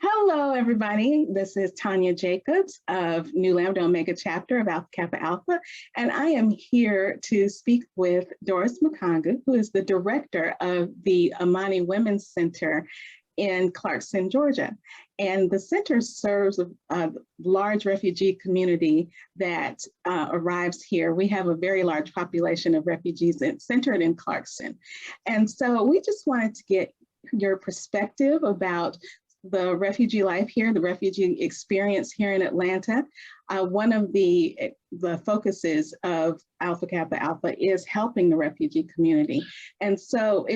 Hello, everybody. This is Tanya Jacobs of New Lambda Omega chapter of Alpha Kappa Alpha, and I am here to speak with Doris Mukangu, who is the director of the Amani Women Center in Clarkston, Georgia. And the center serves a large refugee community that arrives here. We have a very large population of refugees centered in Clarkston. And so we just wanted to get your perspective about the refugee life here, the refugee experience here in Atlanta. One of the focuses of Alpha Kappa Alpha is helping the refugee community. And so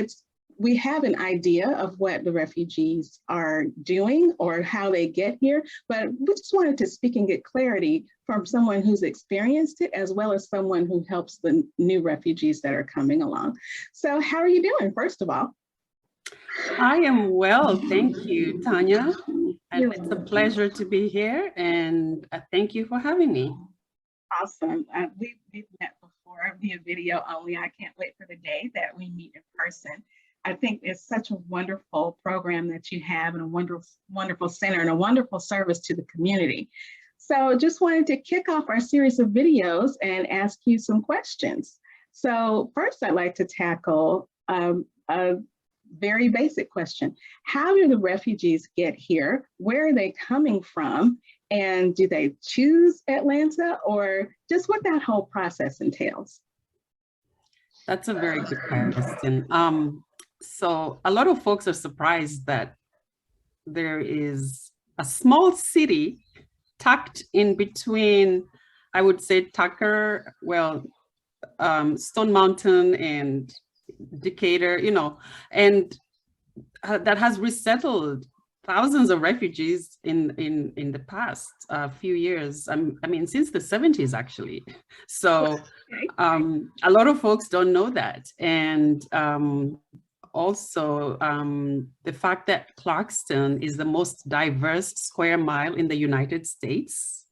we have an idea of what the refugees are doing or how they get here, but we just wanted to speak and get clarity from someone who's experienced it, as well as someone who helps the new refugees that are coming along. So how are you doing, first of all? I am well, thank you, Tanya. And it's a pleasure to be here, and thank you for having me. Awesome. We've met before via video only. I can't wait for the day that we meet in person. I think it's such a wonderful program that you have, and a wonderful center and a wonderful service to the community. So just wanted to kick off our series of videos and ask you some questions. So first, I'd like to tackle a very basic question. How do the refugees get here? Where are they coming from? And do they choose Atlanta, or just what that whole process entails? That's a very good question. So a lot of folks are surprised that there is a small city tucked in between, I would say, Tucker, Stone Mountain and Decatur, and that has resettled thousands of refugees in the past few years. I mean, since the 70s, actually. So a lot of folks don't know that. And also the fact that Clarkston is the most diverse square mile in the United States,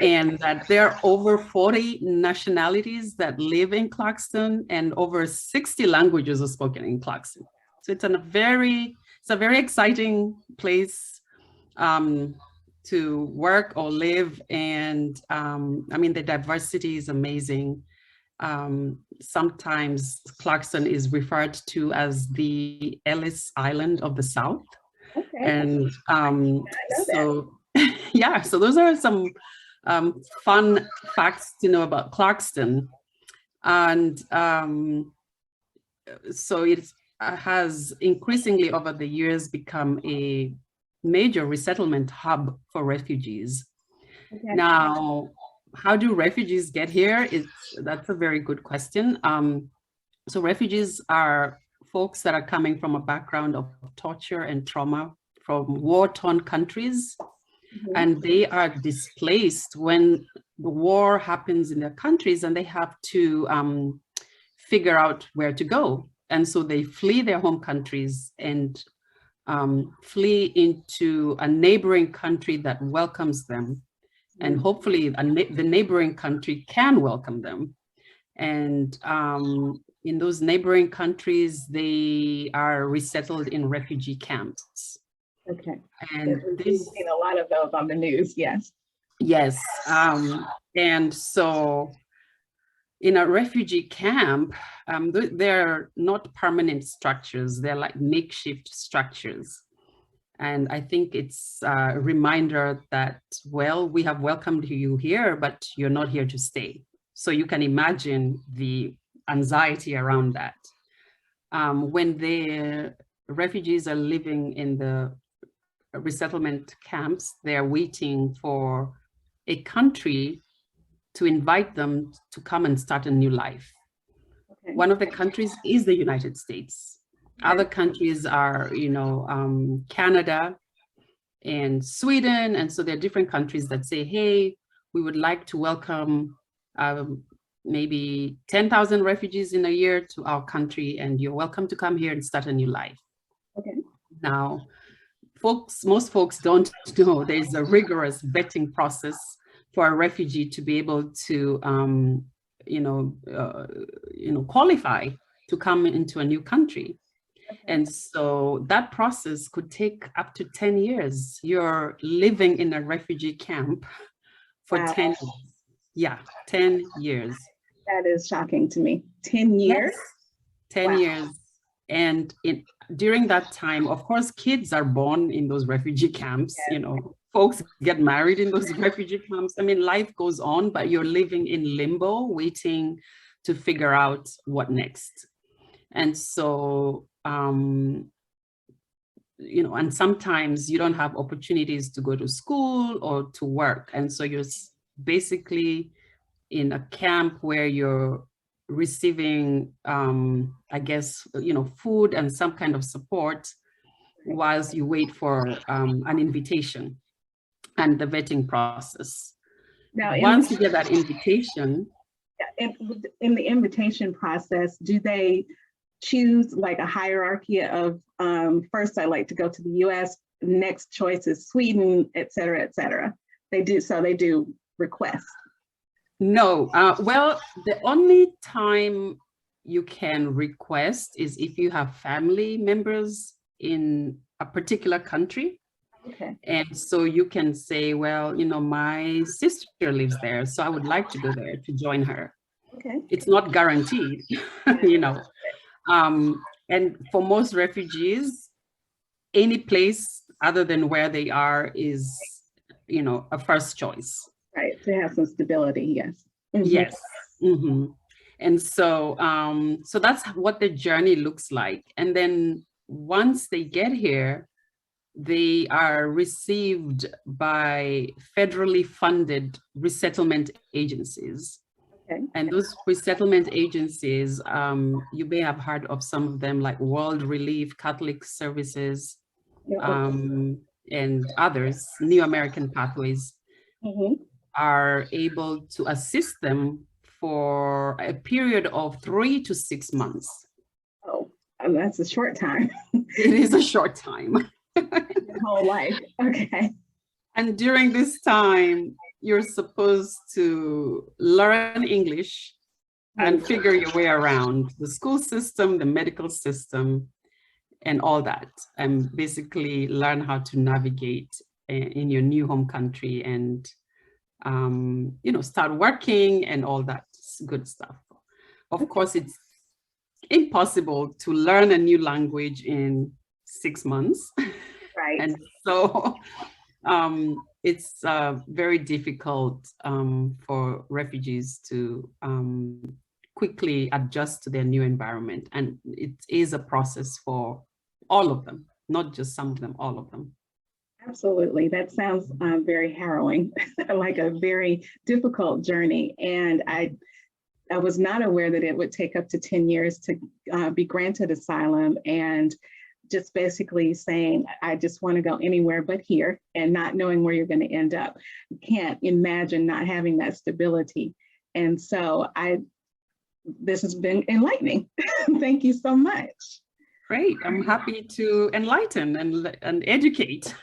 and that there are over 40 nationalities that live in Clarkston, and over 60 languages are spoken in Clarkston. So it's a very exciting place to work or live. And I mean, the diversity is amazing. Sometimes Clarkston is referred to as the Ellis Island of the South. Okay. And so yeah, so those are some fun facts to know about Clarkston. And so it has increasingly over the years become a major resettlement hub for refugees. Okay. Now, how do refugees get here? That's a very good question. So refugees are folks that are coming from a background of torture and trauma from war-torn countries. Mm-hmm. And they are displaced when the war happens in their countries, and they have to figure out where to go. And so they flee their home countries and flee into a neighboring country that welcomes them. And hopefully the neighboring country can welcome them. And in those neighboring countries, they are resettled in refugee camps. Okay. And we've seen a lot of those on the news, yes. Yes. And so in a refugee camp, they're not permanent structures. They're like makeshift structures. And I think it's a reminder that, well, we have welcomed you here, but you're not here to stay. So you can imagine the anxiety around that. When the refugees are living in the resettlement camps, they're waiting for a country to invite them to come and start a new life. Okay. One of the countries is the United States. Okay. Other countries are, Canada and Sweden. And so there are different countries that say, hey, we would like to welcome maybe 10,000 refugees in a year to our country, and you're welcome to come here and start a new life. Okay. Now, most folks don't know there's a rigorous vetting process for a refugee to be able to, qualify to come into a new country. And so that process could take up to 10 years. You're living in a refugee camp for Wow, 10 years. Yeah, 10 years. that is shocking to me. 10 years? Yes, 10 Wow. years. And during that time, of course, kids are born in those refugee camps, Yes. folks get married in those refugee camps. I mean, life goes on, but you're living in limbo, waiting to figure out what next. And so, and sometimes you don't have opportunities to go to school or to work. And so you're basically in a camp where you're receiving, I guess, food and some kind of support whilst you wait for an invitation and the vetting process. Now, Once you get that invitation. in the invitation process, do they choose like a hierarchy of first I like to go to the US, next choice is Sweden, et cetera, et cetera? They do requests. No, well, the only time you can request is if you have family members in a particular country. Okay. And so you can say, well, my sister lives there, so I would like to go there to join her. Okay. It's not guaranteed, and for most refugees, any place other than where they are is, a first choice. Right, to have some stability, yes. Mm-hmm. Yes. Mm-hmm. And so, so that's what the journey looks like. And then once they get here, they are received by federally funded resettlement agencies. Okay. And those resettlement agencies, you may have heard of some of them, like World Relief, Catholic Services, and others, New American Pathways, are able to assist them for a period of 3 to 6 months. Oh, that's a short time. It is a short time. Whole life. Okay. And during this time, you're supposed to learn English and figure your way around the school system, the medical system, and all that, and basically learn how to navigate in your new home country and start working and all that good stuff. Of course, it's impossible to learn a new language in 6 months. Right. And so it's very difficult for refugees to quickly adjust to their new environment. And it is a process for all of them, not just some of them, all of them. Absolutely. That sounds very harrowing, like a very difficult journey. And I was not aware that it would take up to 10 years to be granted asylum, and just basically saying, I just want to go anywhere but here, and not knowing where you're going to end up. You can't imagine not having that stability. And so this has been enlightening. Thank you so much. Great. I'm happy to enlighten and educate.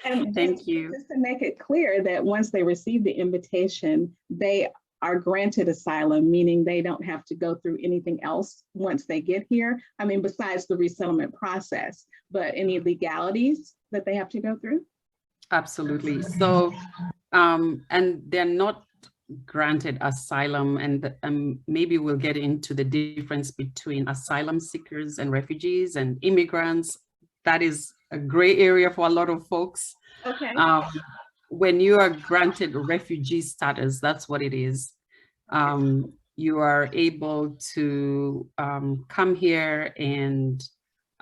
And thank you. Just to make it clear that once they receive the invitation, they are granted asylum, meaning they don't have to go through anything else once they get here. I mean, besides the resettlement process, but any legalities that they have to go through? Absolutely. So, and they're not granted asylum, and maybe we'll get into the difference between asylum seekers and refugees and immigrants. That is a gray area for a lot of folks. Okay. When you are granted refugee status, that's what it is. You are able to come here, and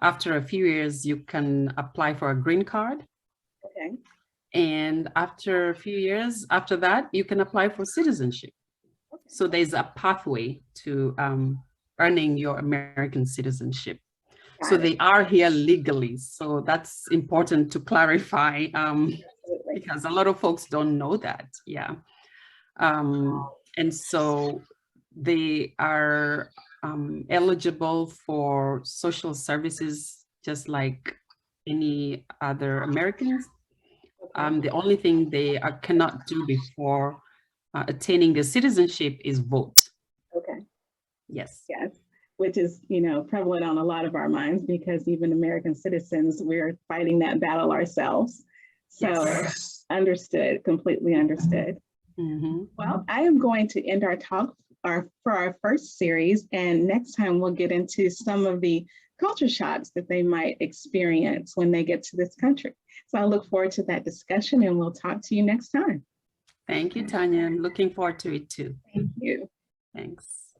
after a few years, you can apply for a green card. Okay. And after a few years, after that, you can apply for citizenship. Okay. So there's a pathway to earning your American citizenship. So they are here legally. So that's important to clarify, because a lot of folks don't know that. Yeah. And so they are eligible for social services just like any other Americans. The only thing they cannot do before attaining the citizenship is vote. Okay. Yes. Yes. which is, prevalent on a lot of our minds because even American citizens, we're fighting that battle ourselves. So Yes. Understood, completely understood. Well, I am going to end our talk for our first series, and next time we'll get into some of the culture shocks that they might experience when they get to this country. So I look forward to that discussion, and we'll talk to you next time. Thank you, Tanya. I'm looking forward to it too. Thank you. Thanks.